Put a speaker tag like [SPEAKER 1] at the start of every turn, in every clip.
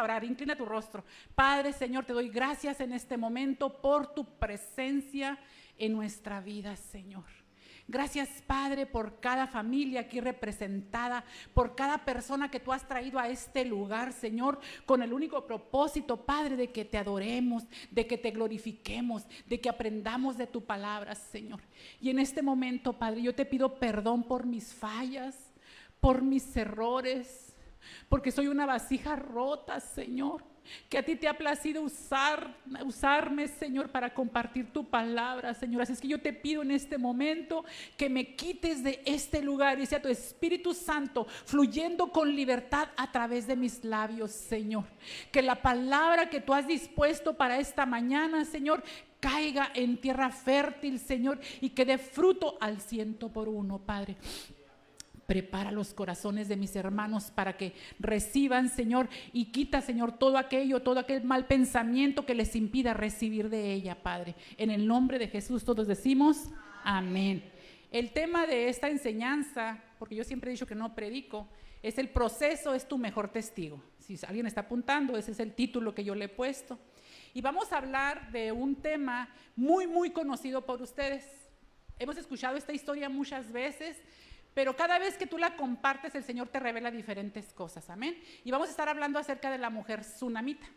[SPEAKER 1] a orar, inclina tu rostro. Padre, Señor, te doy gracias en este momento por tu presencia en nuestra vida, Señor. Gracias, Padre, por cada familia aquí representada, por cada persona que tú has traído a este lugar, Señor, con el único propósito, Padre, de que te adoremos, de que te glorifiquemos, de que aprendamos de tu palabra, Señor. Y en este momento, Padre, yo te pido perdón por mis fallas, por mis errores, porque soy una vasija rota, Señor, que a ti te ha placido usarme, Señor, para compartir tu palabra, Señor. Así es que yo te pido en este momento que me quites de este lugar y sea tu Espíritu Santo fluyendo con libertad a través de mis labios, Señor. Que la palabra que tú has dispuesto para esta mañana, Señor, caiga en tierra fértil, Señor, y que dé fruto al 100%, Padre. Prepara los corazones de mis hermanos para que reciban, Señor, y quita, Señor, todo aquel mal pensamiento que les impida recibir de ella, Padre. En el nombre de Jesús todos decimos amén. El tema de esta enseñanza, porque yo siempre he dicho que no predico, es el proceso es tu mejor testigo. Si alguien está apuntando, ese es el título que yo le he puesto. Y vamos a hablar de un tema muy, muy conocido por ustedes. Hemos escuchado esta historia muchas veces, pero cada vez que tú la compartes, el Señor te revela diferentes cosas, amén. Y vamos a estar hablando acerca de la mujer tsunamita.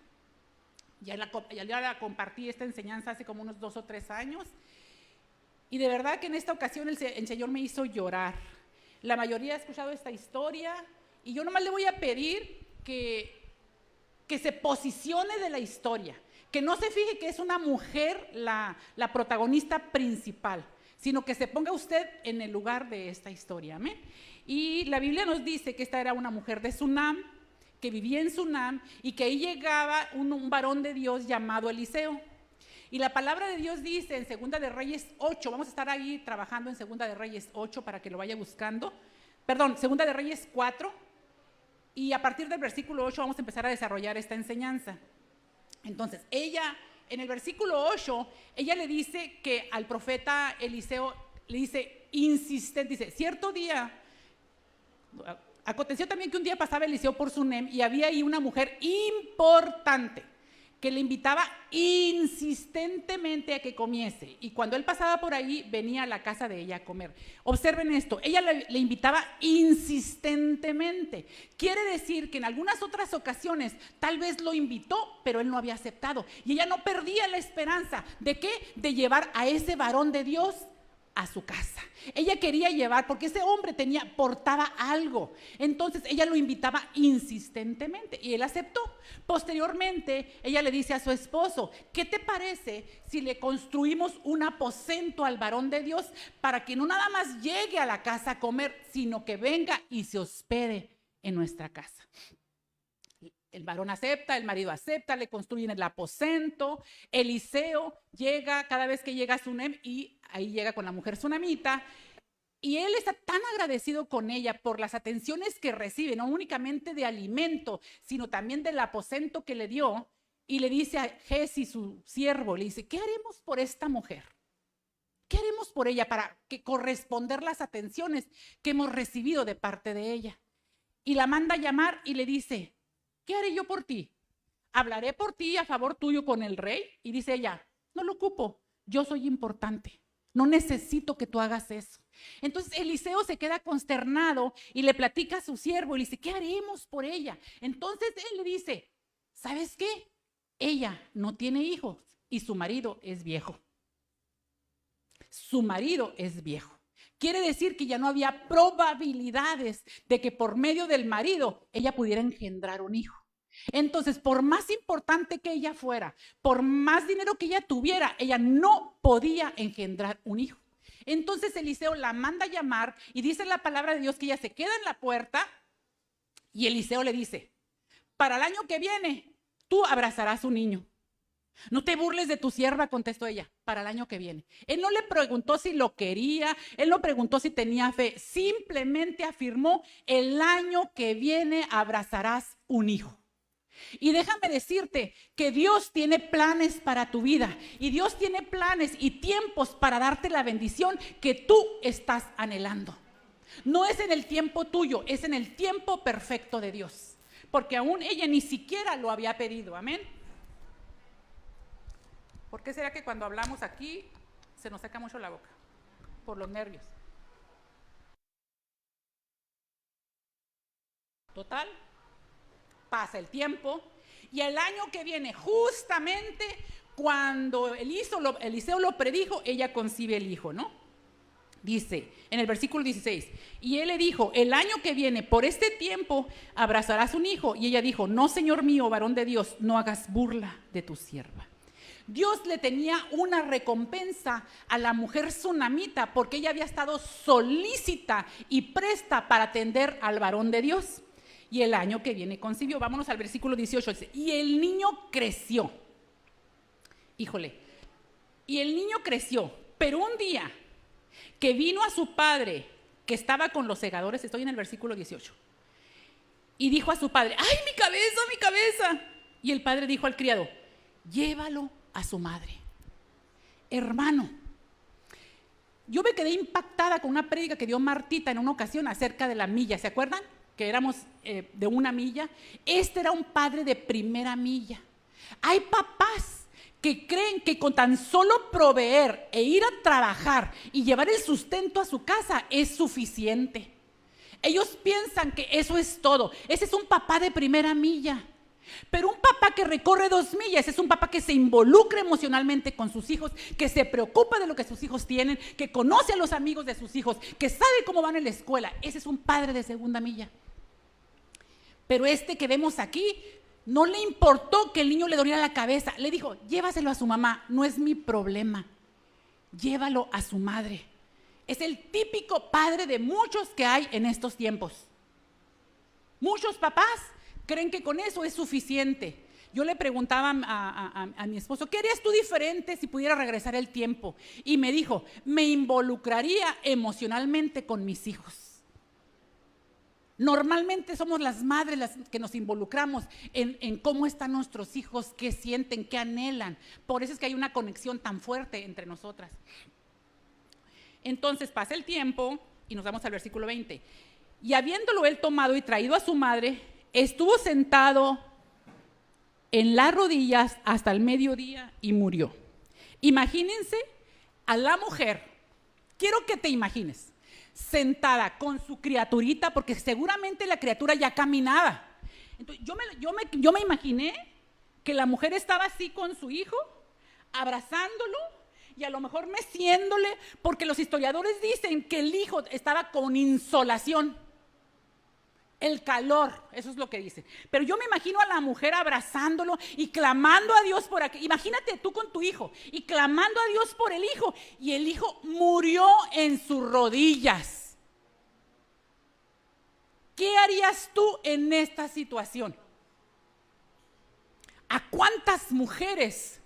[SPEAKER 1] Ya la compartí esta enseñanza hace como unos 2 o 3 años. Y de verdad que en esta ocasión el Señor me hizo llorar. La mayoría ha escuchado esta historia y yo nomás le voy a pedir que se posicione de la historia, que no se fije que es una mujer la protagonista principal, sino que se ponga usted en el lugar de esta historia, amén. Y la Biblia nos dice que esta era una mujer de Sunam, que vivía en Sunam, y que ahí llegaba un varón de Dios llamado Eliseo. Y la palabra de Dios dice en Segunda de Reyes 8, vamos a estar ahí trabajando en Segunda de Reyes 8 para que lo vaya buscando, Segunda de Reyes 4, y a partir del versículo 8 vamos a empezar a desarrollar esta enseñanza. Entonces, en el versículo 8, ella le dice que al profeta Eliseo, le dice insistente, dice, cierto día, aconteció también que un día pasaba Eliseo por Sunem y había ahí una mujer importante que le invitaba insistentemente a que comiese, y cuando él pasaba por ahí venía a la casa de ella a comer. Observen esto, ella le invitaba insistentemente, quiere decir que en algunas otras ocasiones tal vez lo invitó, pero él no había aceptado, y ella no perdía la esperanza de ¿qué? De llevar a ese varón de Dios a su casa. Ella quería llevar, porque ese hombre portaba algo, entonces ella lo invitaba insistentemente y él aceptó. Posteriormente ella le dice a su esposo, ¿qué te parece si le construimos un aposento al varón de Dios para que no nada más llegue a la casa a comer, sino que venga y se hospede en nuestra casa? El varón acepta, el marido acepta, le construyen el aposento. Eliseo llega, cada vez que llega a Sunem, y ahí llega con la mujer sunamita, y él está tan agradecido con ella por las atenciones que recibe, no únicamente de alimento, sino también del aposento que le dio, y le dice a Gesi, su siervo, le dice, ¿qué haremos por esta mujer? ¿Qué haremos por ella para corresponder las atenciones que hemos recibido de parte de ella? Y la manda a llamar y le dice, ¿qué haré yo por ti? ¿Hablaré por ti a favor tuyo con el rey? Y dice ella, no lo ocupo, yo soy importante, no necesito que tú hagas eso. Entonces Eliseo se queda consternado y le platica a su siervo y le dice, ¿qué haremos por ella? Entonces él le dice, ¿sabes qué? Ella no tiene hijos y su marido es viejo. Su marido es viejo. Quiere decir que ya no había probabilidades de que por medio del marido ella pudiera engendrar un hijo. Entonces, por más importante que ella fuera, por más dinero que ella tuviera, ella no podía engendrar un hijo. Entonces Eliseo la manda a llamar y dice la palabra de Dios que ella se queda en la puerta, y Eliseo le dice, para el año que viene tú abrazarás un niño. No te burles de tu sierva, contestó ella, para el año que viene. Él no le preguntó si lo quería, él no preguntó si tenía fe, simplemente afirmó, el año que viene abrazarás un hijo. Y déjame decirte que Dios tiene planes para tu vida, y Dios tiene planes y tiempos para darte la bendición que tú estás anhelando. No es en el tiempo tuyo, es en el tiempo perfecto de Dios. porque aún ella ni siquiera lo había pedido. Amén. ¿Por qué será que cuando hablamos aquí se nos seca mucho la boca? Por los nervios. Total, pasa el tiempo y el año que viene, justamente cuando Eliseo lo predijo, ella concibe el hijo, ¿no? Dice en el versículo 16, y él le dijo, el año que viene, por este tiempo, abrazarás un hijo. Y ella dijo, no, Señor mío, varón de Dios, no hagas burla de tu sierva. Dios le tenía una recompensa a la mujer sunamita porque ella había estado solícita y presta para atender al varón de Dios. Y el año que viene concibió. Vámonos al versículo 18. Dice, y el niño creció. Híjole. Y el niño creció. Pero un día que vino a su padre, que estaba con los segadores, estoy en el versículo 18, y dijo a su padre, ¡ay, mi cabeza, mi cabeza! Y el padre dijo al criado, llévalo a su madre. Hermano, yo me quedé impactada con una prédica que dio Martita en una ocasión acerca de la milla. ¿Se acuerdan? Que éramos de una milla. Este era un padre de primera milla. Hay papás que creen que con tan solo proveer e ir a trabajar y llevar el sustento a su casa es suficiente. Ellos piensan que eso es todo. Ese es un papá de primera milla. Pero un papá que recorre 2 millas es un papá que se involucra emocionalmente con sus hijos, que se preocupa de lo que sus hijos tienen, que conoce a los amigos de sus hijos, que sabe cómo van en la escuela. Ese es un padre de segunda milla. Pero este que vemos aquí no le importó que el niño le doliera la cabeza. Le dijo, llévaselo a su mamá, no es mi problema. Llévalo a su madre. Es el típico padre de muchos que hay en estos tiempos. Muchos papás creen que con eso es suficiente. Yo le preguntaba a mi esposo, ¿qué harías tú diferente si pudiera regresar el tiempo? Y me dijo, me involucraría emocionalmente con mis hijos. Normalmente somos las madres las que nos involucramos en cómo están nuestros hijos, qué sienten, qué anhelan. Por eso es que hay una conexión tan fuerte entre nosotras. Entonces pasa el tiempo y nos vamos al versículo 20. Y habiéndolo él tomado y traído a su madre, estuvo sentado en las rodillas hasta el mediodía y murió. Imagínense a la mujer, quiero que te imagines, sentada con su criaturita, porque seguramente la criatura ya caminaba. Entonces, yo me imaginé que la mujer estaba así con su hijo, abrazándolo y a lo mejor meciéndole, porque los historiadores dicen que el hijo estaba con insolación. El calor, eso es lo que dice. Pero yo me imagino a la mujer abrazándolo y clamando a Dios por aquí. Imagínate tú con tu hijo y clamando a Dios por el hijo. Y el hijo murió en sus rodillas. ¿Qué harías tú en esta situación? ¿A cuántas mujeres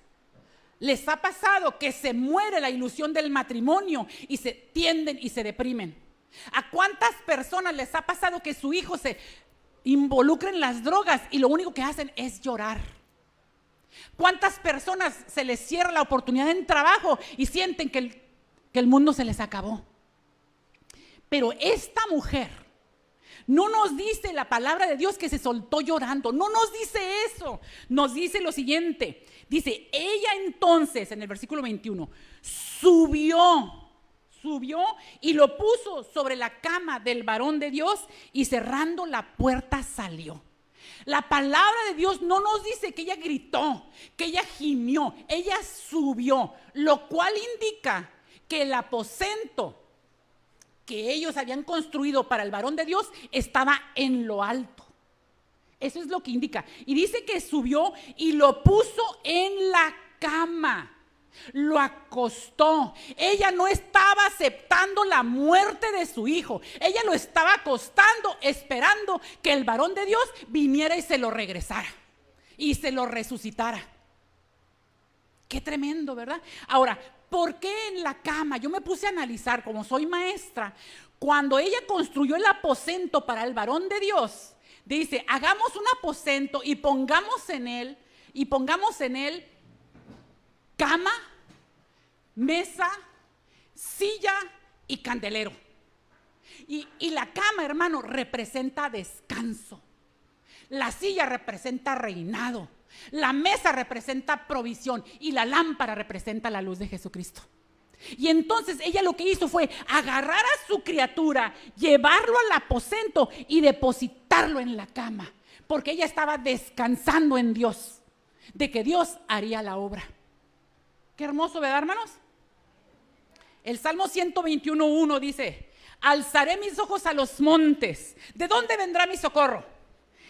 [SPEAKER 1] les ha pasado que se muere la ilusión del matrimonio y se tienden y se deprimen? ¿A cuántas personas les ha pasado que su hijo se involucra en las drogas y lo único que hacen es llorar? ¿Cuántas personas se les cierra la oportunidad en trabajo y sienten que el mundo se les acabó? Pero esta mujer no nos dice la palabra de Dios que se soltó llorando, no nos dice eso, nos dice lo siguiente, dice, ella entonces, en el versículo 21, subió y lo puso sobre la cama del varón de Dios y cerrando la puerta salió. La palabra de Dios no nos dice que ella gritó, que ella gimió, ella subió, lo cual indica que el aposento que ellos habían construido para el varón de Dios estaba en lo alto. Eso es lo que indica. Y dice que subió y lo puso en la cama. Lo acostó. Ella no estaba aceptando la muerte de su hijo. Ella lo estaba acostando, esperando que el varón de Dios viniera y se lo regresara y se lo resucitara. Qué tremendo, ¿verdad? Ahora, ¿por qué en la cama? Yo me puse a analizar, como soy maestra, cuando ella construyó el aposento para el varón de Dios, dice, hagamos un aposento y pongamos en él cama, mesa, silla y candelero. Y la cama, hermano, representa descanso. La silla representa reinado, la mesa representa provisión y la lámpara representa la luz de Jesucristo. Y entonces ella lo que hizo fue agarrar a su criatura, llevarlo al aposento y depositarlo en la cama, porque ella estaba descansando en Dios, de que Dios haría la obra. Qué hermoso, ¿verdad, hermanos? El Salmo 121:1 dice: alzaré mis ojos a los montes. ¿De dónde vendrá mi socorro?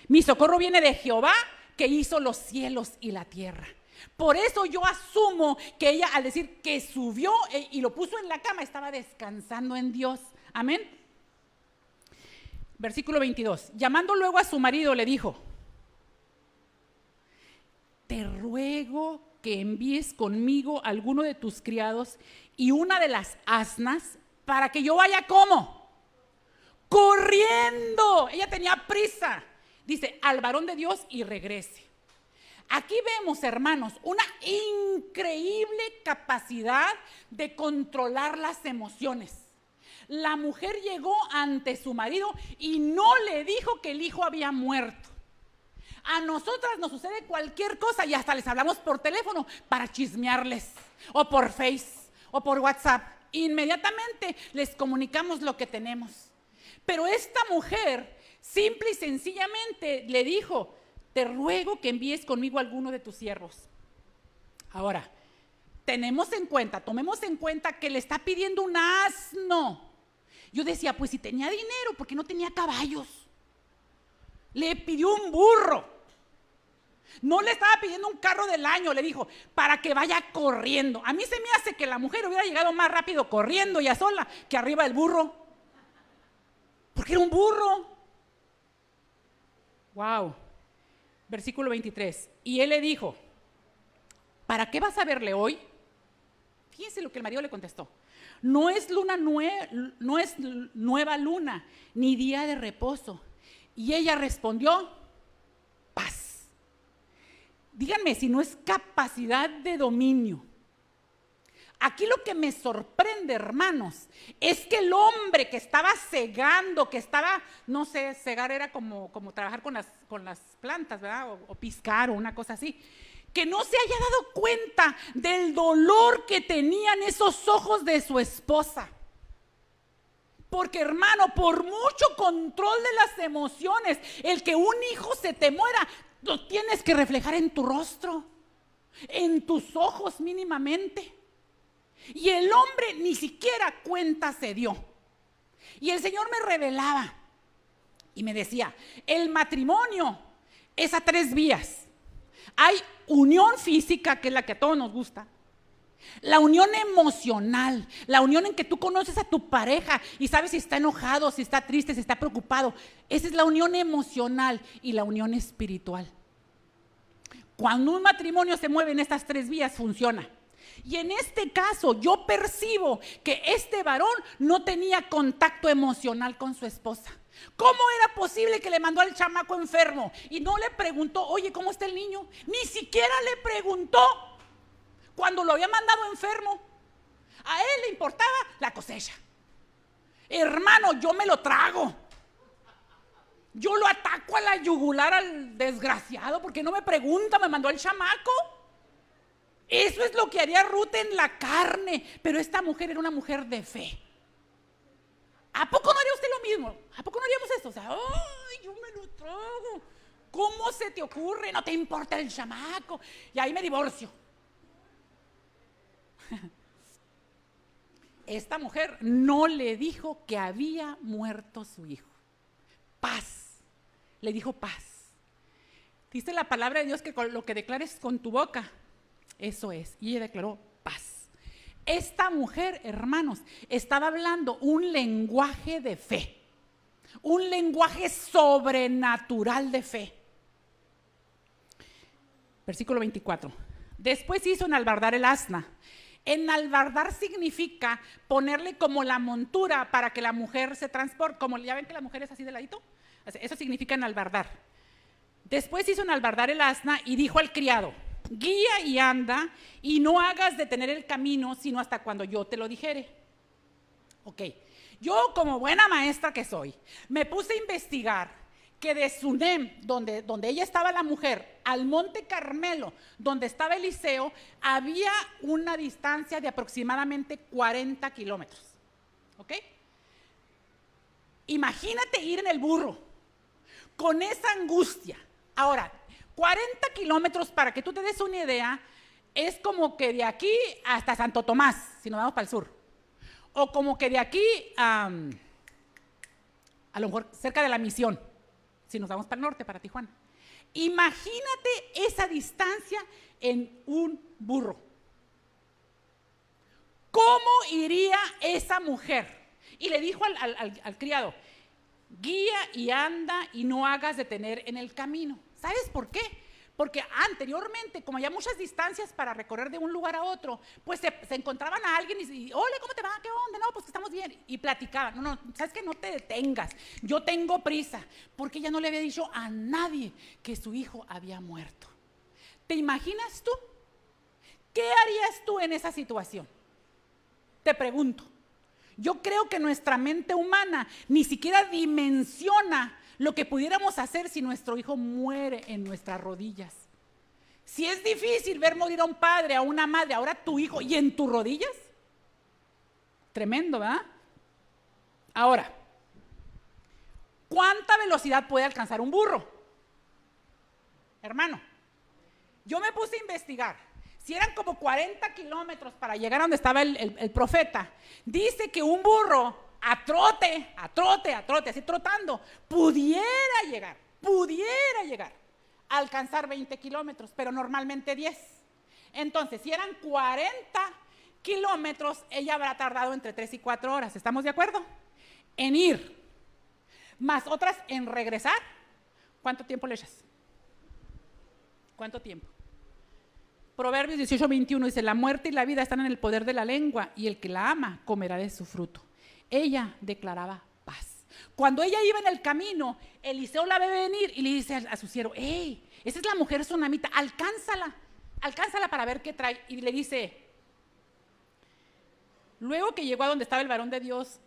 [SPEAKER 1] Mi socorro viene de Jehová, que hizo los cielos y la tierra. Por eso yo asumo que ella, al decir que subió y lo puso en la cama, estaba descansando en Dios. Amén. Versículo 22. Llamando luego a su marido, le dijo: te ruego que envíes conmigo alguno de tus criados y una de las asnas, para que yo vaya, ¿cómo? Corriendo. Ella tenía prisa. Dice, al varón de Dios y regrese. Aquí vemos, hermanos, una increíble capacidad de controlar las emociones. La mujer llegó ante su marido y no le dijo que el hijo había muerto. A nosotras nos sucede cualquier cosa y hasta les hablamos por teléfono para chismearles, o por Face, o por WhatsApp. Inmediatamente les comunicamos lo que tenemos. Pero esta mujer simple y sencillamente le dijo: te ruego que envíes conmigo a alguno de tus siervos. Ahora, tomemos en cuenta que le está pidiendo un asno. Yo decía, pues si tenía dinero, ¿por qué no tenía caballos? Le pidió un burro. No le estaba pidiendo un carro del año, le dijo, para que vaya corriendo. A mí se me hace que la mujer hubiera llegado más rápido corriendo y a sola que arriba del burro. Porque era un burro. Wow. Versículo 23. Y él le dijo: ¿para qué vas a verle hoy? Fíjense lo que el marido le contestó: no es nueva luna, ni día de reposo. Y ella respondió: paz. Díganme si no es capacidad de dominio. Aquí lo que me sorprende, hermanos, es que el hombre que estaba segando, que estaba, no sé, segar era como trabajar con las plantas, ¿verdad? O piscar o una cosa así, que no se haya dado cuenta del dolor que tenían esos ojos de su esposa. Porque, hermano, por mucho control de las emociones, el que un hijo se te muera, lo tienes que reflejar en tu rostro, en tus ojos mínimamente. Y el hombre ni siquiera cuenta se dio. Y el Señor me revelaba y me decía: el matrimonio es a 3 vías. Hay unión física, que es la que a todos nos gusta. La unión emocional, la unión en que tú conoces a tu pareja y sabes si está enojado, si está triste, si está preocupado. Esa es la unión emocional y la unión espiritual. Cuando un matrimonio se mueve en estas 3 vías, funciona. Y en este caso yo percibo que este varón no tenía contacto emocional con su esposa. ¿Cómo era posible que le mandó al chamaco enfermo y no le preguntó: oye, ¿cómo está el niño? Ni siquiera le preguntó cuando lo había mandado enfermo. A él le importaba la cosecha. Hermano, yo me lo trago. Yo lo ataco a la yugular al desgraciado porque no me pregunta, me mandó el chamaco. Eso es lo que haría Ruth en la carne, pero esta mujer era una mujer de fe. ¿A poco no haría usted lo mismo? ¿A poco no haríamos esto? O sea, ¡ay, yo me lo trago! ¿Cómo se te ocurre? No te importa el chamaco. Y ahí me divorcio. Esta mujer no le dijo que había muerto su hijo. Paz. Le dijo paz. Dice la palabra de Dios que con lo que declares con tu boca, eso es. Y ella declaró paz. Esta mujer, hermanos, estaba hablando un lenguaje de fe, un lenguaje sobrenatural de fe. Versículo 24. Después hizo enalbardar el asna. Enalbardar significa ponerle como la montura para que la mujer se transporte. Como ya ven que la mujer es así de ladito. Eso significa enalbardar. Después hizo enalbardar el asna y dijo al criado: guía y anda, y no hagas detener el camino, sino hasta cuando yo te lo dijere. Ok, yo como buena maestra que soy, me puse a investigar que de Sunem, donde ella estaba la mujer, al Monte Carmelo, donde estaba Eliseo, había una distancia de aproximadamente 40 kilómetros. ¿Ok? Imagínate ir en el burro, con esa angustia. Ahora, 40 kilómetros, para que tú te des una idea, es como que de aquí hasta Santo Tomás, si nos vamos para el sur. O como que de aquí a lo mejor cerca de la Misión, si nos vamos para el norte, para Tijuana. Imagínate esa distancia en un burro. ¿Cómo iría esa mujer? Y le dijo al criado, guía y anda y no hagas detener en el camino. ¿Sabes por qué? Porque anteriormente, como había muchas distancias para recorrer de un lugar a otro, pues se encontraban a alguien y hola, ¿cómo te va? ¿Qué onda? No, pues que estamos bien. Y platicaban. No, ¿sabes qué? No te detengas. Yo tengo prisa. Porque ella no le había dicho a nadie que su hijo había muerto. ¿Te imaginas tú? ¿Qué harías tú en esa situación? Te pregunto. Yo creo que nuestra mente humana ni siquiera dimensiona lo que pudiéramos hacer si nuestro hijo muere en nuestras rodillas. Si es difícil ver morir a un padre, a una madre, ahora tu hijo y en tus rodillas. Tremendo, ¿verdad? Ahora, ¿cuánta velocidad puede alcanzar un burro? Hermano, yo me puse a investigar. Si eran como 40 kilómetros para llegar a donde estaba el profeta, dice que un burro a trote, así trotando, pudiera llegar a alcanzar 20 kilómetros, pero normalmente 10. Entonces, si eran 40 kilómetros, ella habrá tardado entre 3 y 4 horas. ¿Estamos de acuerdo? En ir, más otras en regresar. ¿Cuánto tiempo le echas? ¿Cuánto tiempo? Proverbios 18:21 dice, la muerte y la vida están en el poder de la lengua y el que la ama comerá de su fruto. Ella declaraba paz. Cuando ella iba en el camino, Eliseo la ve venir y le dice a su siervo, hey, esa es la mujer sunamita, alcánzala para ver qué trae. Y le luego que llegó a donde estaba el varón de Dios,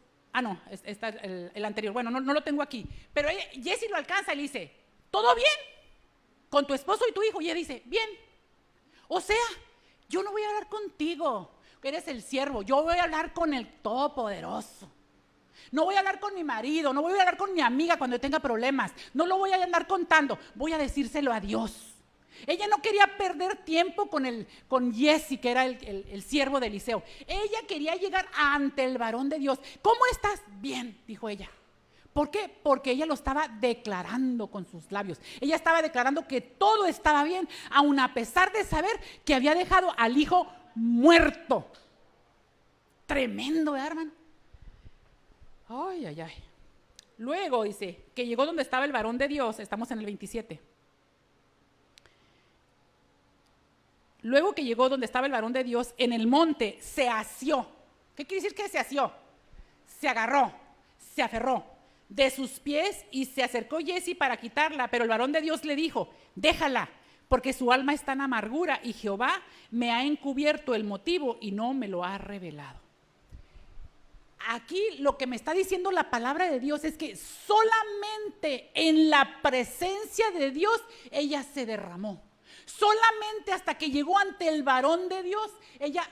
[SPEAKER 1] está el anterior, bueno, no lo tengo aquí, pero Jesse lo alcanza y le dice, ¿todo bien? ¿Con tu esposo y tu hijo? Y ella dice, bien. O sea, yo no voy a hablar contigo, que eres el siervo, yo voy a hablar con el Todopoderoso. No voy a hablar con mi marido, no voy a hablar con mi amiga cuando tenga problemas, no lo voy a andar contando, voy a decírselo a Dios. Ella no quería perder tiempo con Jesse, que era el siervo de Eliseo. Ella quería llegar ante el varón de Dios. ¿Cómo estás? Bien, dijo ella. ¿Por qué? Porque ella lo estaba declarando con sus labios. Ella estaba declarando que todo estaba bien, aun a pesar de saber que había dejado al hijo muerto. Tremendo, ¿verdad, hermano? Ay. Luego dice que llegó donde estaba el varón de Dios, estamos en el 27. Luego que llegó donde estaba el varón de Dios, en el monte se asió. ¿Qué quiere decir que se asió? Se agarró, se aferró de sus pies y se acercó Jesse para quitarla, pero el varón de Dios le dijo, déjala, porque su alma está en amargura y Jehová me ha encubierto el motivo y no me lo ha revelado. Aquí lo que me está diciendo la palabra de Dios es que solamente en la presencia de Dios ella se derramó. Solamente hasta que llegó ante el varón de Dios, ella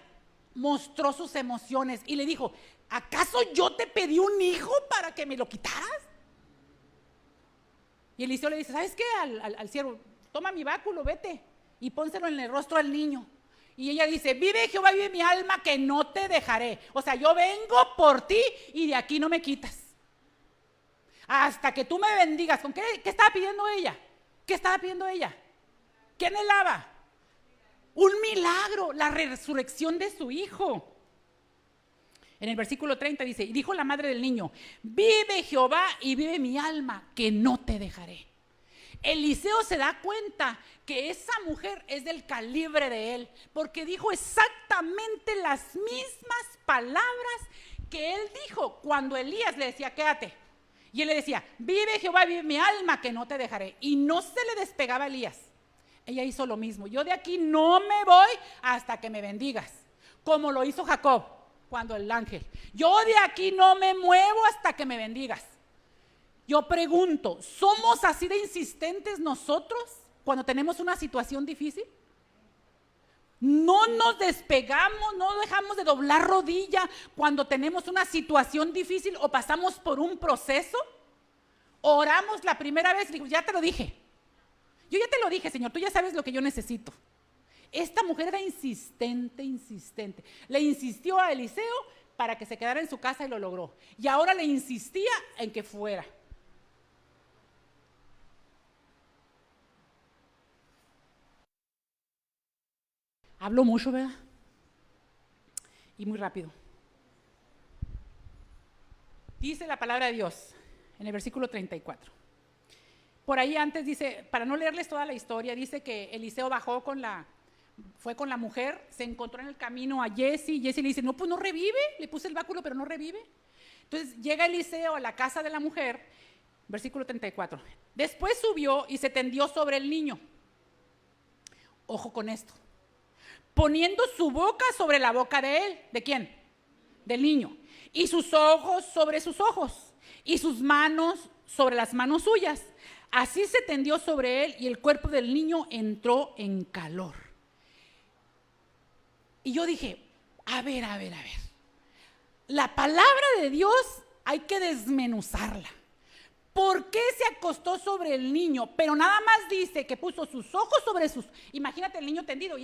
[SPEAKER 1] mostró sus emociones y le dijo, ¿acaso yo te pedí un hijo para que me lo quitaras? Y Eliseo le dice, ¿sabes qué? Al siervo, toma mi báculo, vete y pónselo en el rostro al niño. Y ella dice, vive Jehová, vive mi alma, que no te dejaré. O sea, yo vengo por ti y de aquí no me quitas. Hasta que tú me bendigas. ¿Con qué estaba pidiendo ella? ¿Qué estaba pidiendo ella? ¿Qué anhelaba? Un milagro, la resurrección de su hijo. En el versículo 30 dice, y dijo la madre del niño, vive Jehová y vive mi alma, que no te dejaré. Eliseo se da cuenta que esa mujer es del calibre de él, porque dijo exactamente las mismas palabras que él dijo cuando Elías le decía, quédate. Y él le decía, vive Jehová, vive mi alma, que no te dejaré. Y no se le despegaba a Elías. Ella hizo lo mismo. Yo de aquí no me voy hasta que me bendigas, como lo hizo Jacob cuando el ángel. Yo de aquí no me muevo hasta que me bendigas. Yo pregunto, ¿somos así de insistentes nosotros cuando tenemos una situación difícil? No nos despegamos, no dejamos de doblar rodilla cuando tenemos una situación difícil o pasamos por un proceso. Oramos la primera vez y digo, ya te lo dije. Yo ya te lo dije, Señor, tú ya sabes lo que yo necesito. Esta mujer era insistente. Le insistió a Eliseo para que se quedara en su casa y lo logró. Y ahora le insistía en que fuera. Hablo mucho, ¿verdad? Y muy rápido. Dice la palabra de Dios en el versículo 34. Por ahí antes dice, para no leerles toda la historia, dice que Eliseo fue con la mujer, se encontró en el camino a Jesse le dice, no, pues no revive, le puse el báculo pero no revive. Entonces llega Eliseo a la casa de la mujer, versículo 34. Después subió y se tendió sobre el niño. Ojo con esto. Poniendo su boca sobre la boca de él. ¿De quién? Del niño. Y sus ojos sobre sus ojos. Y sus manos sobre las manos suyas. Así se tendió sobre él y el cuerpo del niño entró en calor. Y yo dije, a ver. La palabra de Dios hay que desmenuzarla. ¿Por qué se acostó sobre el niño? Pero nada más dice que puso sus ojos sobre sus... Imagínate el niño tendido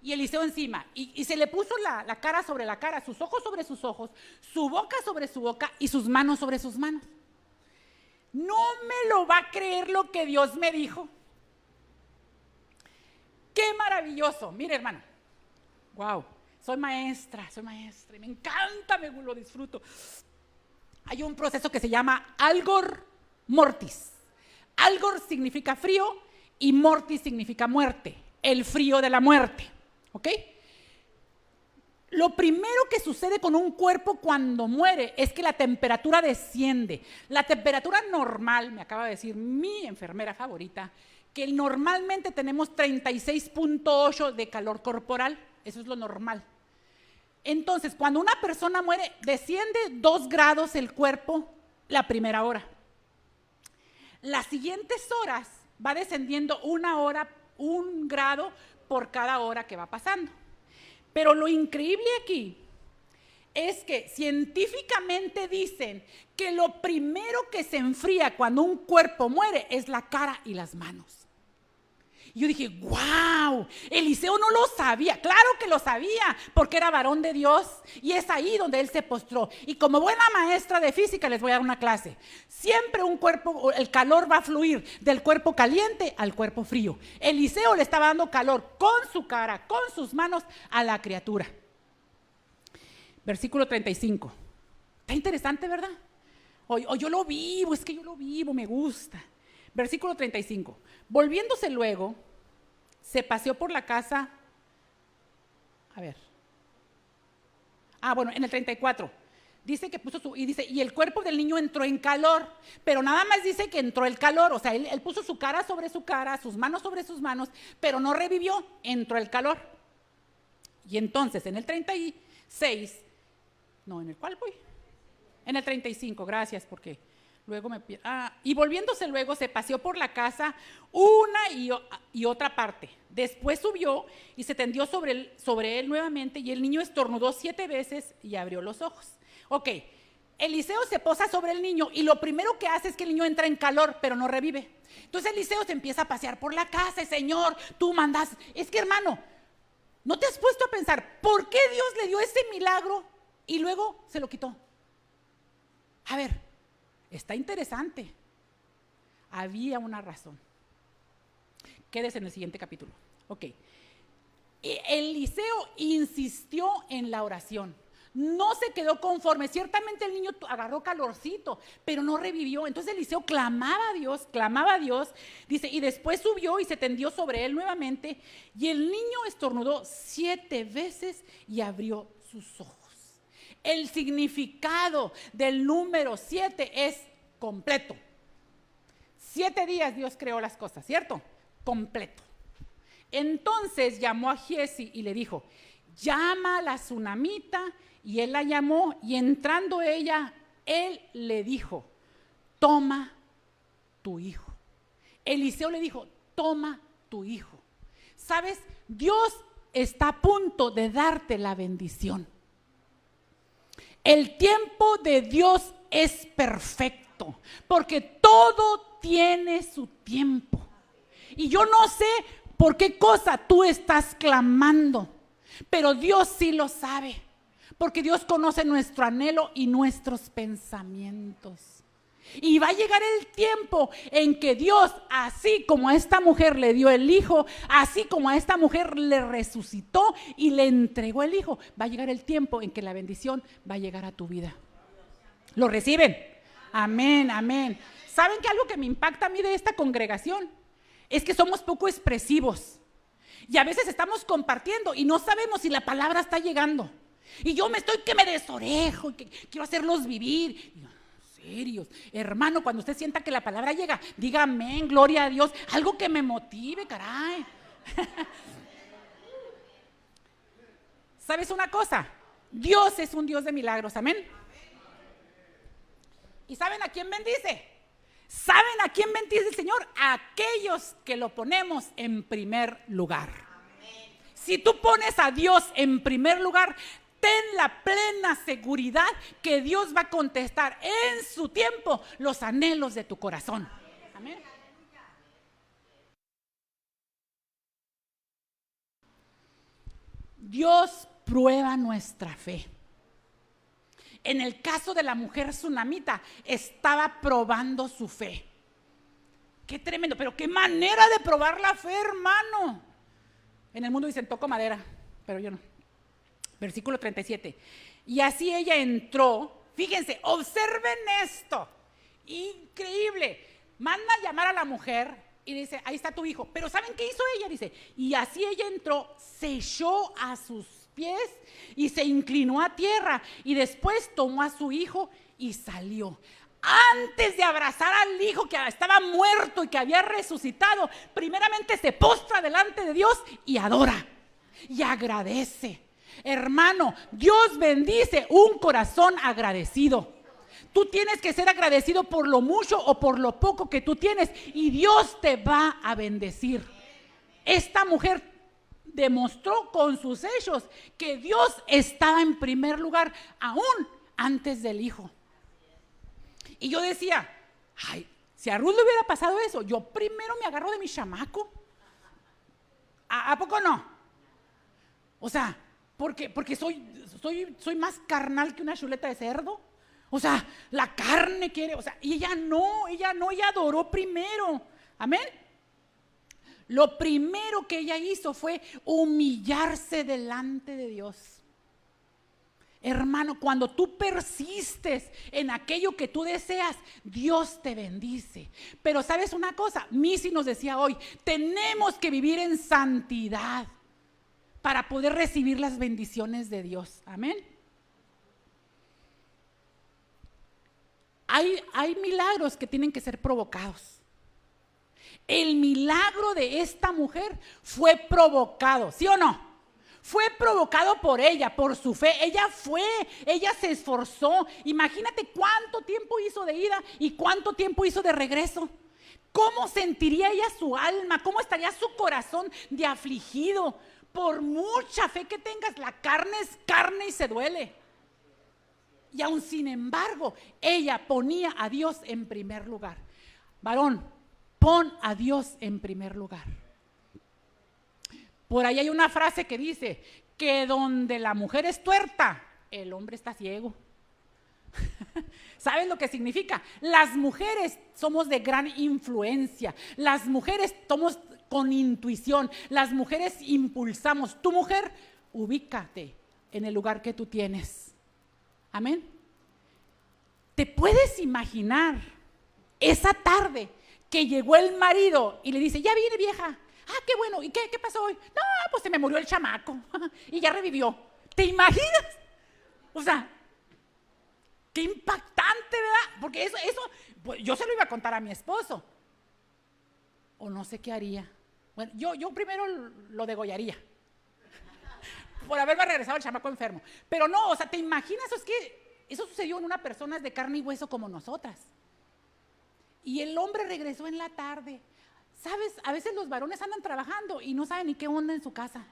[SPEAKER 1] y Eliseo encima. Y se le puso la cara sobre la cara, sus ojos sobre sus ojos, su boca sobre su boca y sus manos sobre sus manos. No me lo va a creer lo que Dios me dijo. ¡Qué maravilloso! Mire, hermano. Wow, soy maestra y me encanta, me lo disfruto. Hay un proceso que se llama algor mortis. Algor significa frío y mortis significa muerte, el frío de la muerte, ¿ok? Lo primero que sucede con un cuerpo cuando muere es que la temperatura desciende. La temperatura normal, me acaba de decir mi enfermera favorita, que normalmente tenemos 36.8 de calor corporal, eso es lo normal. Entonces, cuando una persona muere, desciende 2 grados el cuerpo la primera hora. Las siguientes horas va descendiendo 1 hora, 1 grado por cada hora que va pasando. Pero lo increíble aquí es que científicamente dicen que lo primero que se enfría cuando un cuerpo muere es la cara y las manos. Y yo dije, wow, Eliseo no lo sabía. Claro que lo sabía, porque era varón de Dios y es ahí donde él se postró. Y como buena maestra de física les voy a dar una clase. Siempre un cuerpo, el calor va a fluir del cuerpo caliente al cuerpo frío. Eliseo le estaba dando calor con su cara, con sus manos a la criatura. Versículo 35. Está interesante, ¿verdad? O yo lo vivo, es que yo lo vivo, me gusta. Versículo 35. Volviéndose luego, se paseó por la casa. En el 34. Dice que puso y el cuerpo del niño entró en calor, pero nada más dice que entró el calor, o sea, él puso su cara sobre su cara, sus manos sobre sus manos, pero no revivió, entró el calor. Y entonces en el 36, ¿en el cuál voy? En el 35, gracias, porque luego y volviéndose luego se paseó por la casa una y otra parte. Después subió y se tendió sobre él nuevamente y el niño estornudó 7 veces y abrió los ojos. Ok, Eliseo se posa sobre el niño y lo primero que hace es que el niño entra en calor, pero no revive. Entonces Eliseo se empieza a pasear por la casa, Señor, tú mandas. Es que, hermano, ¿no te has puesto a pensar por qué Dios le dio ese milagro y luego se lo quitó? A ver, está interesante. Había una razón. Quédese en el siguiente capítulo. Ok. Eliseo insistió en la oración. No se quedó conforme. Ciertamente el niño agarró calorcito, pero no revivió. Entonces Eliseo clamaba a Dios. Dice, y después subió y se tendió sobre él nuevamente. Y el niño estornudó 7 veces y abrió sus ojos. El significado del número 7 es completo. 7 días Dios creó las cosas, ¿cierto? Completo. Entonces llamó a Giesi y le dijo, llama a la tsunamita, y él la llamó, y entrando ella, él le dijo, toma tu hijo. Eliseo le dijo, toma tu hijo. ¿Sabes? Dios está a punto de darte la bendición. El tiempo de Dios es perfecto, porque todo tiene su tiempo. Y yo no sé por qué cosa tú estás clamando, pero Dios sí lo sabe, porque Dios conoce nuestro anhelo y nuestros pensamientos. Y va a llegar el tiempo en que Dios, así como a esta mujer le dio el hijo, así como a esta mujer le resucitó y le entregó el hijo, va a llegar el tiempo en que la bendición va a llegar a tu vida. ¿Lo reciben? Amén, amén. ¿Saben que algo que me impacta a mí de esta congregación es que somos poco expresivos? Y a veces estamos compartiendo y no sabemos si la palabra está llegando. Y yo que me desorejo, que quiero hacerlos vivir. Serios, hermano, cuando usted sienta que la palabra llega, diga amén, gloria a Dios, algo que me motive, caray. ¿Sabes una cosa? Dios es un Dios de milagros, amén. ¿Y saben a quién bendice? ¿Saben a quién bendice el Señor? A aquellos que lo ponemos en primer lugar. Si tú pones a Dios en primer lugar, ten la plena seguridad que Dios va a contestar en su tiempo los anhelos de tu corazón. Amén. Dios prueba nuestra fe. En el caso de la mujer tsunamita, estaba probando su fe. Qué tremendo, pero qué manera de probar la fe, hermano. En el mundo dicen, toco madera, pero yo no. Versículo 37. Y así ella entró. Fíjense, observen esto. Increíble. Manda a llamar a la mujer y dice, ahí está tu hijo. Pero ¿saben qué hizo ella? Dice, y así ella entró, se echó a sus pies y se inclinó a tierra. Y después tomó a su hijo y salió. Antes de abrazar al hijo que estaba muerto y que había resucitado, primeramente se postra delante de Dios y adora y agradece. Hermano, Dios bendice un corazón agradecido. Tú tienes que ser agradecido por lo mucho o por lo poco que tú tienes y Dios te va a bendecir. Esta mujer demostró con sus hechos que Dios estaba en primer lugar aún antes del hijo. Y yo decía, ay, si a Ruth le hubiera pasado eso, yo primero me agarro de mi chamaco. ¿A poco no? O sea, porque soy más carnal que una chuleta de cerdo. O sea, la carne quiere, o sea, y ella adoró primero. Amén. Lo primero que ella hizo fue humillarse delante de Dios. Hermano, cuando tú persistes en aquello que tú deseas, Dios te bendice. Pero ¿sabes una cosa? Missy nos decía hoy, tenemos que vivir en santidad para poder recibir las bendiciones de Dios. Amén. Hay milagros que tienen que ser provocados. El milagro de esta mujer fue provocado, ¿sí o no? Fue provocado por ella, por su fe. Ella se esforzó. Imagínate cuánto tiempo hizo de ida y cuánto tiempo hizo de regreso. ¿Cómo sentiría ella su alma? ¿Cómo estaría su corazón de afligido? Por mucha fe que tengas, la carne es carne y se duele. Y aún sin embargo, ella ponía a Dios en primer lugar. Varón, pon a Dios en primer lugar. Por ahí hay una frase que dice que donde la mujer es tuerta, el hombre está ciego. ¿Sabes lo que significa? Las mujeres somos de gran influencia. Las mujeres somos con intuición. Las mujeres impulsamos. Tu mujer, ubícate en el lugar que tú tienes. Amén. ¿Te puedes imaginar esa tarde que llegó el marido y le dice, ya viene vieja? Ah, qué bueno, ¿y qué pasó hoy? No, pues se me murió el chamaco y ya revivió. ¿Te imaginas? O sea, qué impactante, ¿verdad? Porque eso pues yo se lo iba a contar a mi esposo. O no sé qué haría. Bueno, yo primero lo degollaría por haberme regresado el chamaco enfermo. Pero no, o sea, ¿te imaginas? Es que eso sucedió en una persona de carne y hueso como nosotras. y el hombre regresó en la tarde. ¿Sabes? A veces los varones andan trabajando y no saben ni qué onda en su casa.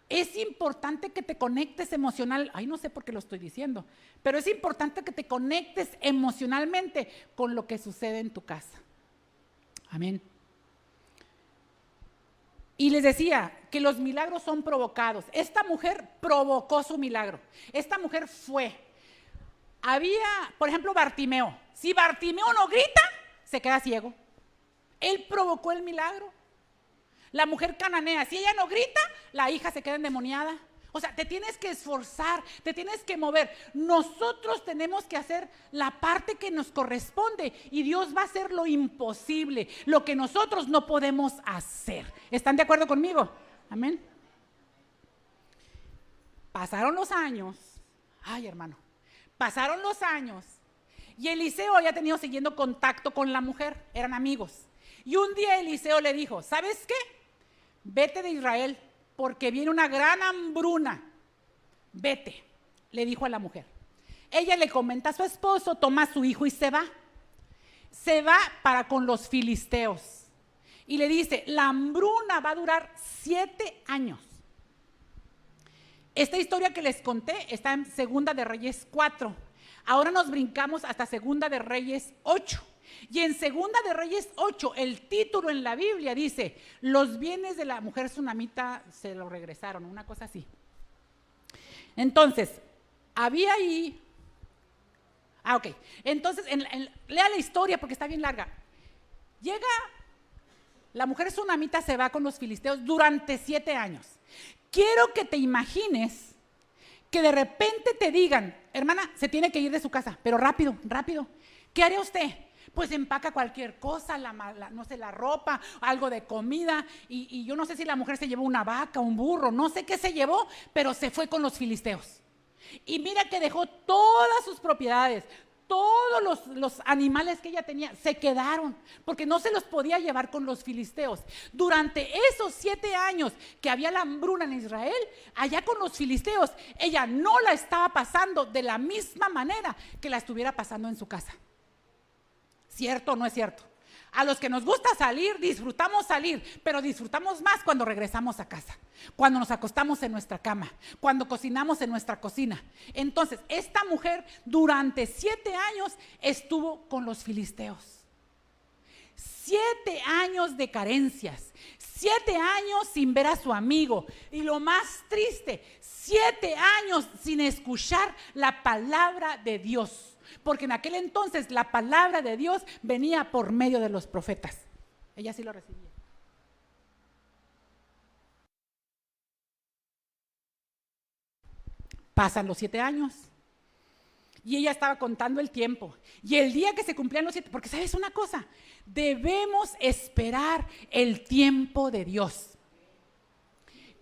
[SPEAKER 1] Es importante que te conectes emocional, no sé por qué lo estoy diciendo, pero es importante que te conectes emocionalmente con lo que sucede en tu casa. Amén. Y les decía que los milagros son provocados. Esta mujer provocó su milagro. Esta mujer fue. Había, por ejemplo, Bartimeo. Si Bartimeo no grita, se queda ciego. Él provocó el milagro. La mujer cananea, si ella no grita, la hija se queda endemoniada. O sea, te tienes que esforzar, te tienes que mover. Nosotros tenemos que hacer la parte que nos corresponde y Dios va a hacer lo imposible, lo que nosotros no podemos hacer. ¿Están de acuerdo conmigo? Amén. Pasaron los años. Hermano, pasaron los años y Eliseo había tenido siguiendo contacto con la mujer, eran amigos. Y un día Eliseo le dijo, ¿sabes qué? Vete de Israel porque viene una gran hambruna. Vete, le dijo a la mujer. Ella le comenta a su esposo, toma a su hijo y se va. Se va para con los filisteos. Y le dice, la hambruna va a durar 7 años. Esta historia que les conté está en Segunda de Reyes 4. Ahora nos brincamos hasta Segunda de Reyes 8. Y en Segunda de Reyes 8, el título en la Biblia dice, los bienes de la mujer tsunamita se lo regresaron, una cosa así. Entonces, había ahí, ok, entonces, lea la historia porque está bien larga. Llega, la mujer tsunamita se va con los filisteos durante 7 años. Quiero que te imagines que de repente te digan, hermana, se tiene que ir de su casa, pero rápido, rápido. ¿Qué haría usted? Pues empaca cualquier cosa, no sé, la ropa, algo de comida, y yo no sé si la mujer se llevó una vaca, un burro, no sé qué se llevó, pero se fue con los filisteos. Y mira que dejó todas sus propiedades, todos los animales que ella tenía, se quedaron, porque no se los podía llevar con los filisteos. Durante esos 7 años que había la hambruna en Israel, allá con los filisteos, ella no la estaba pasando de la misma manera que la estuviera pasando en su casa. ¿Cierto o no es cierto? A los que nos gusta salir, disfrutamos salir, pero disfrutamos más cuando regresamos a casa, cuando nos acostamos en nuestra cama, cuando cocinamos en nuestra cocina. Entonces, esta mujer durante 7 años estuvo con los filisteos. 7 años de carencias, 7 años sin ver a su amigo, y lo más triste, 7 años sin escuchar la palabra de Dios. Porque en aquel entonces la palabra de Dios venía por medio de los profetas. Ella sí lo recibía. Pasan los 7 años y ella estaba contando el tiempo. Y el día que se cumplían los 7, porque sabes una cosa, debemos esperar el tiempo de Dios.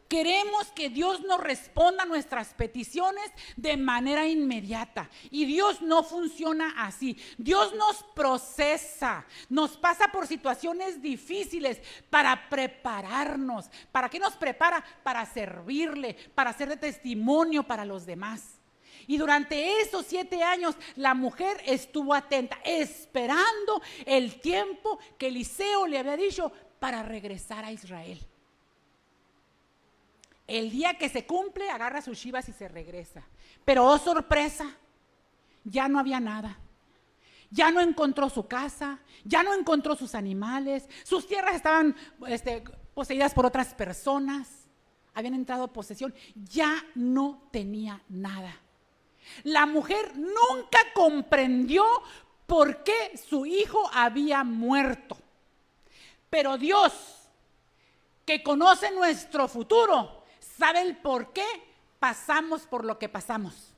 [SPEAKER 1] Queremos que Dios nos responda a nuestras peticiones de manera inmediata. Y Dios no funciona así. Dios nos procesa, nos pasa por situaciones difíciles para prepararnos. ¿Para qué nos prepara? Para servirle, para ser de testimonio para los demás. Y durante esos 7 años la mujer estuvo atenta, esperando el tiempo que Eliseo le había dicho para regresar a Israel. El día que se cumple, agarra sus chivas y se regresa. Pero oh sorpresa, ya no había nada. Ya no encontró su casa, ya no encontró sus animales, sus tierras estaban poseídas por otras personas, habían entrado a posesión, ya no tenía nada. La mujer nunca comprendió por qué su hijo había muerto. Pero Dios, que conoce nuestro futuro, sabe el por qué pasamos por lo que pasamos.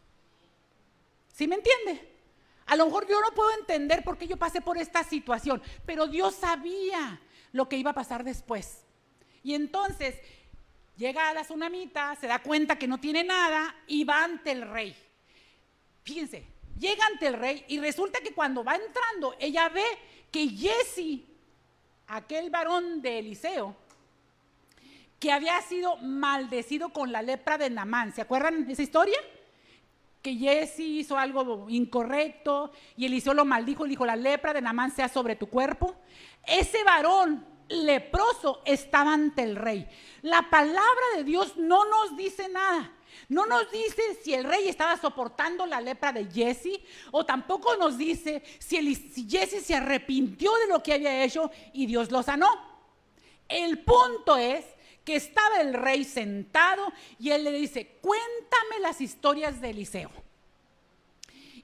[SPEAKER 1] ¿Sí me entiende? A lo mejor yo no puedo entender por qué yo pasé por esta situación, pero Dios sabía lo que iba a pasar después. Y entonces llega a la tsunamita, se da cuenta que no tiene nada y va ante el rey. Fíjense, llega ante el rey y resulta que cuando va entrando, ella ve que Jesse, aquel varón de Eliseo, que había sido maldecido con la lepra de Naamán. ¿Se acuerdan de esa historia? que Jesse hizo algo incorrecto y Eliseo lo maldijo, le dijo: la lepra de Naamán sea sobre tu cuerpo. Ese varón leproso estaba ante el rey. La palabra de Dios no nos dice nada. No nos dice si el rey estaba soportando la lepra de Jesse, o tampoco nos dice si Jesse se arrepintió de lo que había hecho y Dios lo sanó. El punto es que estaba el rey sentado y él le dice: cuéntame las historias de Eliseo.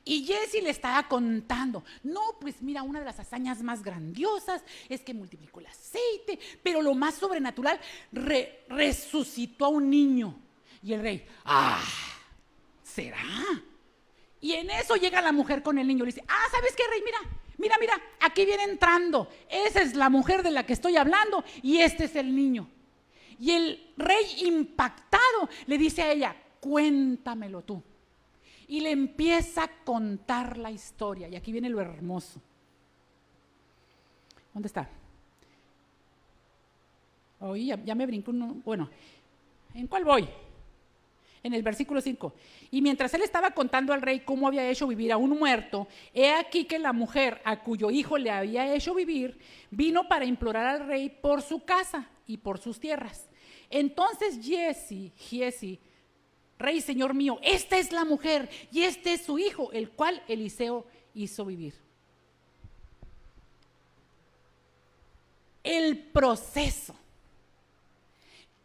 [SPEAKER 1] Y Jesse le estaba contando: no, pues mira, una de las hazañas más grandiosas es que multiplicó el aceite, pero lo más sobrenatural, resucitó a un niño. Y el rey: ¿será? Y en eso llega la mujer con el niño. Le dice: ¿sabes qué, rey? Mira, aquí viene entrando. Esa es la mujer de la que estoy hablando y este es el niño. Y el rey, impactado, le dice a ella: cuéntamelo tú. Y le empieza a contar la historia. Y aquí viene lo hermoso. ¿Dónde está? Ya me brincó uno. Bueno, ¿en cuál voy? En el versículo 5. Y mientras él estaba contando al rey cómo había hecho vivir a un muerto, he aquí que la mujer a cuyo hijo le había hecho vivir vino para implorar al rey por su casa y por sus tierras. Entonces Giezi: rey, señor mío, esta es la mujer y este es su hijo, el cual Eliseo hizo vivir. El proceso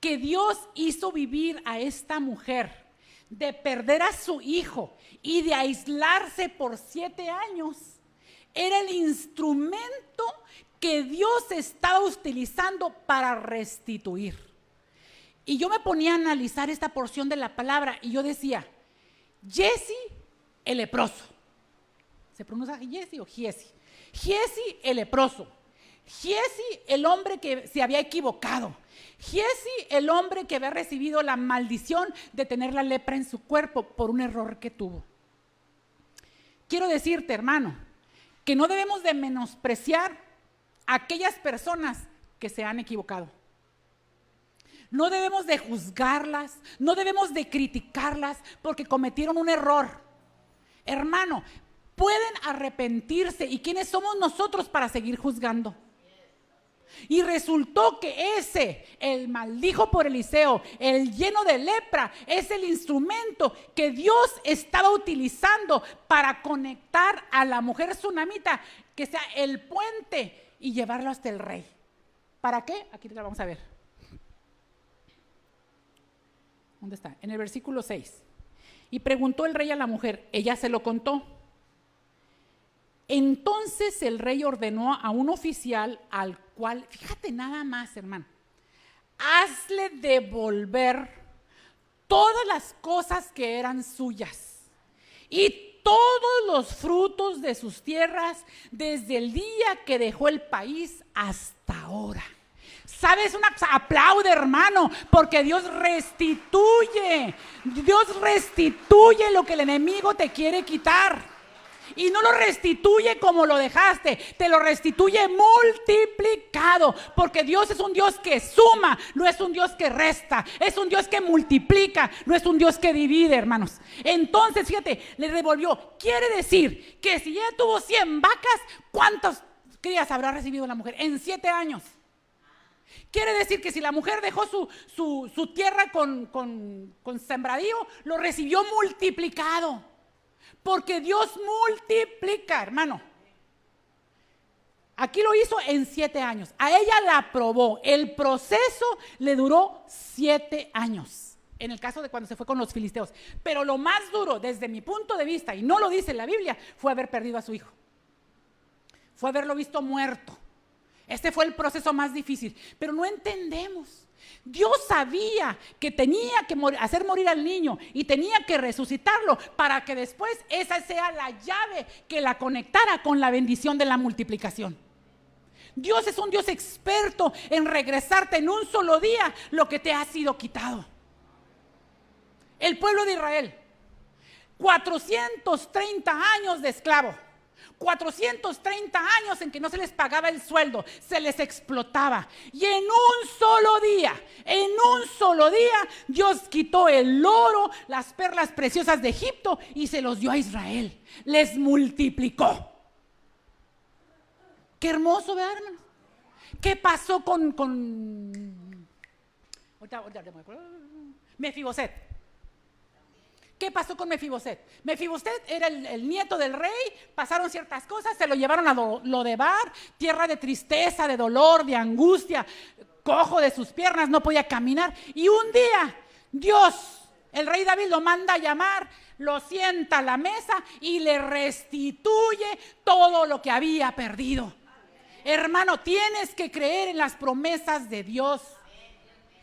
[SPEAKER 1] que Dios hizo vivir a esta mujer de perder a su hijo y de aislarse por 7 años era el instrumento que Dios estaba utilizando para restituir. Y yo me ponía a analizar esta porción de la palabra y yo decía: Jesse el leproso. ¿Se pronuncia Jesse o Giesi? Jesse el leproso. Jesse el hombre que se había equivocado. Jesse el hombre que había recibido la maldición de tener la lepra en su cuerpo por un error que tuvo. Quiero decirte, hermano, que no debemos de menospreciar a aquellas personas que se han equivocado. No debemos de juzgarlas, no debemos de criticarlas porque cometieron un error. Hermano, pueden arrepentirse. ¿Y quiénes somos nosotros para seguir juzgando? Y resultó que el maldijo por Eliseo, el lleno de lepra, es el instrumento que Dios estaba utilizando para conectar a la mujer tsunamita, que sea el puente, y llevarlo hasta el rey. ¿Para qué? Aquí te la vamos a ver. ¿Dónde está? En el versículo 6. Y preguntó el rey a la mujer, ella se lo contó. Entonces el rey ordenó a un oficial al cual, fíjate nada más, hermano, hazle devolver todas las cosas que eran suyas y todos los frutos de sus tierras desde el día que dejó el país hasta ahora. ¿Sabes? Aplaude, hermano, porque Dios restituye lo que el enemigo te quiere quitar. Y no lo restituye como lo dejaste, te lo restituye multiplicado, porque Dios es un Dios que suma, no es un Dios que resta, es un Dios que multiplica, no es un Dios que divide, hermanos. Entonces, fíjate, le devolvió. Quiere decir que si ella tuvo 100 vacas, ¿cuántas crías habrá recibido la mujer en 7 años? Quiere decir que si la mujer dejó su tierra con sembradío, lo recibió multiplicado. Porque Dios multiplica, hermano. Aquí lo hizo en 7 años. A ella la aprobó. El proceso le duró 7 años. En el caso de cuando se fue con los filisteos. Pero lo más duro, desde mi punto de vista, y no lo dice la Biblia, fue haber perdido a su hijo. Fue haberlo visto muerto. Este fue el proceso más difícil. Pero no entendemos. Dios sabía que tenía que hacer morir al niño y tenía que resucitarlo para que después esa sea la llave que la conectara con la bendición de la multiplicación. Dios es un Dios experto en regresarte en un solo día lo que te ha sido quitado. El pueblo de Israel, 430 años de esclavo. 430 años en que no se les pagaba el sueldo, se les explotaba. Y en un solo día, Dios quitó el oro, las perlas preciosas de Egipto y se los dio a Israel. Les multiplicó. Qué hermoso, ¿verdad, hermano? ¿Qué pasó con Mefiboset? ¿Qué pasó con Mefiboset? Mefiboset era el nieto del rey, pasaron ciertas cosas, se lo llevaron a Lodebar, tierra de tristeza, de dolor, de angustia, cojo de sus piernas, no podía caminar. Y un día Dios, el rey David, lo manda a llamar, lo sienta a la mesa y le restituye todo lo que había perdido. Hermano, tienes que creer en las promesas de Dios.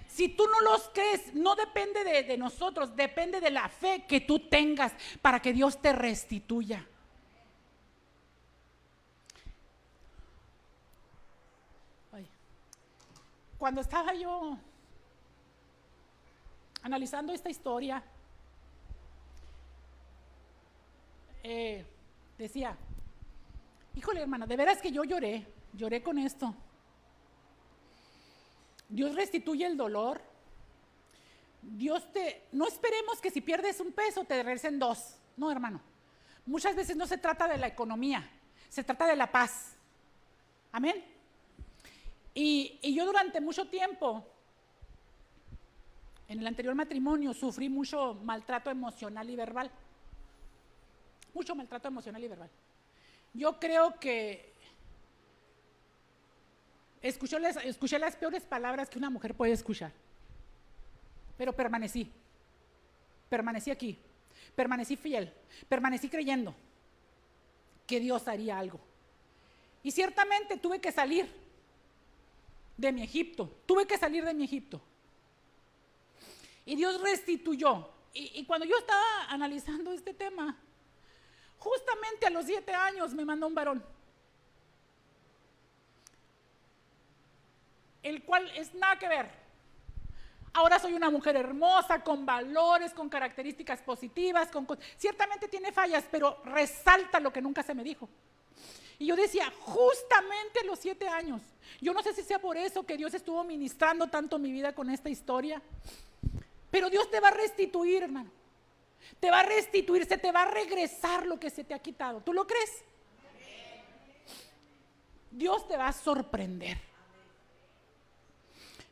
[SPEAKER 1] Si tú no los crees, no depende de nosotros, depende de la fe que tú tengas para que Dios te restituya. Cuando estaba yo analizando esta historia, decía, híjole, hermana, de veras que yo lloré con esto. Dios restituye el dolor. No esperemos que si pierdes un peso te regresen 2. No, hermano. Muchas veces no se trata de la economía, se trata de la paz. Amén. Y yo durante mucho tiempo, en el anterior matrimonio, sufrí mucho maltrato emocional y verbal. Mucho maltrato emocional y verbal. Yo creo que escuché las peores palabras que una mujer puede escuchar, pero permanecí aquí, permanecí fiel, permanecí creyendo que Dios haría algo. Y ciertamente tuve que salir de mi Egipto, y Dios restituyó. Y cuando yo estaba analizando este tema, justamente a los 7 años me mandó un varón, el cual es nada que ver. Ahora soy una mujer hermosa, con valores, con características positivas, ciertamente tiene fallas, pero resalta lo que nunca se me dijo. Y yo decía, justamente a los 7 años, yo no sé si sea por eso que Dios estuvo ministrando tanto mi vida con esta historia, pero Dios te va a restituir, hermano. Te va a restituir, se te va a regresar lo que se te ha quitado. ¿Tú lo crees? Dios te va a sorprender.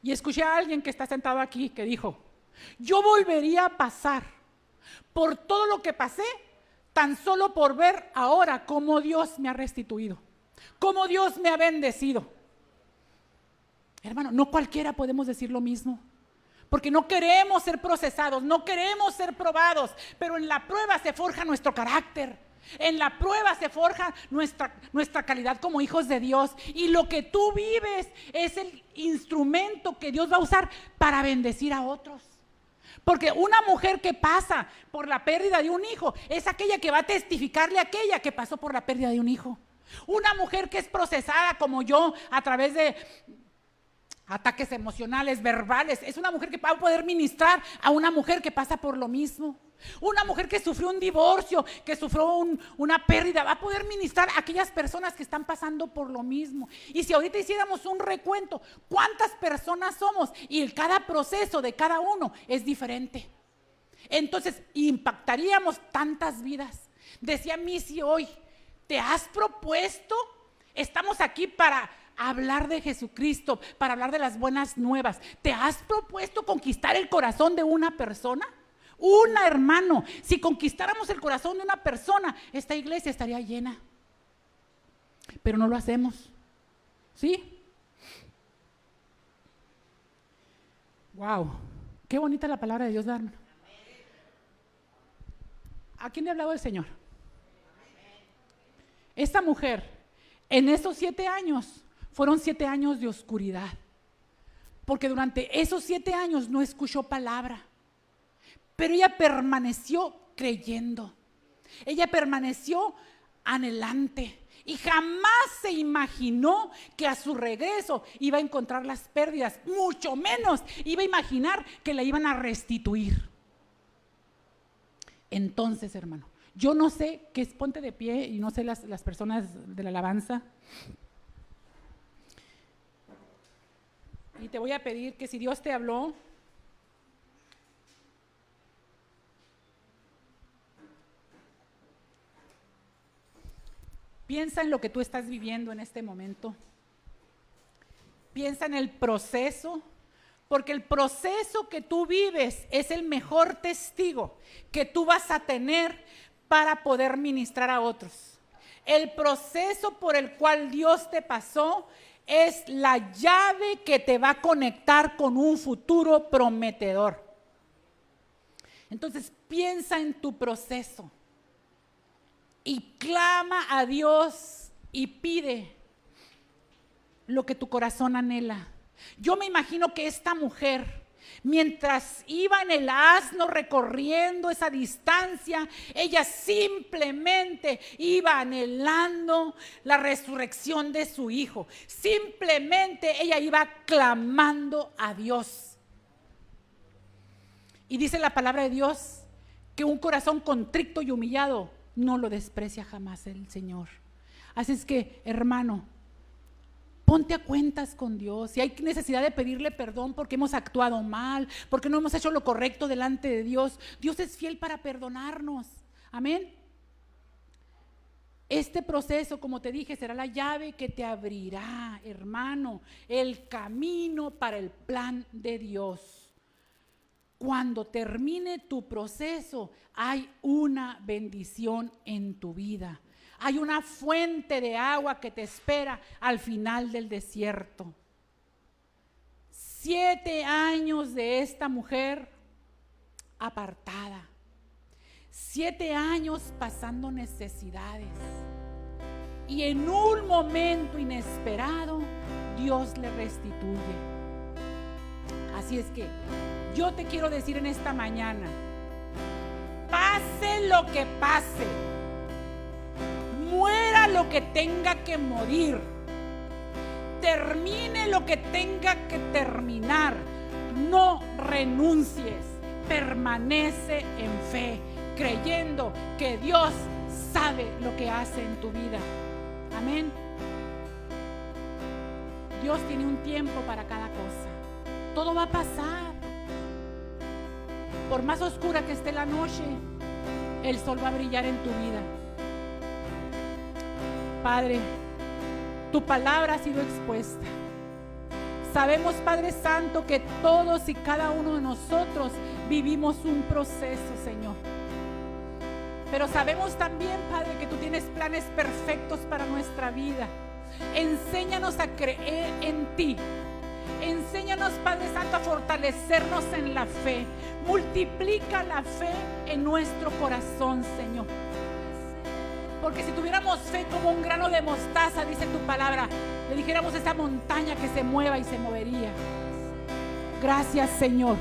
[SPEAKER 1] Y escuché a alguien que está sentado aquí que dijo, yo volvería a pasar por todo lo que pasé tan solo por ver ahora cómo Dios me ha restituido, cómo Dios me ha bendecido. Hermano, no cualquiera podemos decir lo mismo, porque no queremos ser procesados, no queremos ser probados, pero en la prueba se forja nuestro carácter. En la prueba se forja nuestra calidad como hijos de Dios, y lo que tú vives es el instrumento que Dios va a usar para bendecir a otros. Porque una mujer que pasa por la pérdida de un hijo es aquella que va a testificarle a aquella que pasó por la pérdida de un hijo. Una mujer que es procesada como yo a través de ataques emocionales, verbales, es una mujer que va a poder ministrar a una mujer que pasa por lo mismo. Una mujer que sufrió un divorcio, que sufrió una pérdida, va a poder ministrar a aquellas personas que están pasando por lo mismo. Y si ahorita hiciéramos un recuento, ¿cuántas personas somos? Y cada proceso de cada uno es diferente. Entonces impactaríamos tantas vidas. Decía Missy hoy, ¿te has propuesto? Estamos aquí para hablar de Jesucristo, para hablar de las buenas nuevas. ¿Te has propuesto conquistar el corazón de una persona? Hermano, si conquistáramos el corazón de una persona, esta iglesia estaría llena. Pero no lo hacemos. ¿Sí? Wow, qué bonita la palabra de Dios, hermano. ¿A quién le ha hablado el Señor? Esta mujer, en esos 7 años, fueron 7 años de oscuridad, porque durante esos 7 años no escuchó palabra. Pero ella permaneció creyendo, ella permaneció anhelante y jamás se imaginó que a su regreso iba a encontrar las pérdidas, mucho menos iba a imaginar que la iban a restituir. Entonces, hermano, Yo no sé qué es, ponte de pie y no sé las personas de la alabanza. Y te voy a pedir que si Dios te habló, piensa en lo que tú estás viviendo en este momento. Piensa en el proceso, porque el proceso que tú vives es el mejor testigo que tú vas a tener para poder ministrar a otros. El proceso por el cual Dios te pasó es la llave que te va a conectar con un futuro prometedor. Entonces piensa en tu proceso y clama a Dios y pide lo que tu corazón anhela. Yo me imagino que esta mujer, mientras iba en el asno recorriendo esa distancia, ella simplemente iba anhelando la resurrección de su hijo. Simplemente ella iba clamando a Dios. Y dice la palabra de Dios que un corazón contrito y humillado no lo desprecia jamás el Señor. Así es que, hermano, ponte a cuentas con Dios. Si hay necesidad de pedirle perdón porque hemos actuado mal, porque no hemos hecho lo correcto delante de Dios, Dios es fiel para perdonarnos. Amén. Este proceso, como te dije, será la llave que te abrirá, hermano, el camino para el plan de Dios. Cuando termine tu proceso, hay una bendición en tu vida. Hay una fuente de agua que te espera al final del desierto. 7 años de esta mujer apartada. 7 años pasando necesidades. Y en un momento inesperado, Dios le restituye. Así es que yo te quiero decir en esta mañana, pase lo que pase, muera lo que tenga que morir, termine lo que tenga que terminar, no renuncies, permanece en fe, creyendo que Dios sabe lo que hace en tu vida. Amén. Dios tiene un tiempo para cada cosa. Todo va a pasar. Por más oscura que esté la noche, el sol va a brillar en tu vida. Padre, tu palabra ha sido expuesta. Sabemos, Padre Santo, que todos y cada uno de nosotros vivimos un proceso, Señor. Pero sabemos también, Padre, que tú tienes planes perfectos para nuestra vida. Enséñanos a creer en ti. Enséñanos, Padre Santo, a fortalecernos en la fe. Multiplica la fe en nuestro corazón, Señor. Porque si tuviéramos fe como un grano de mostaza, dice tu palabra, le dijéramos a esa montaña que se mueva y se movería. Gracias, Señor.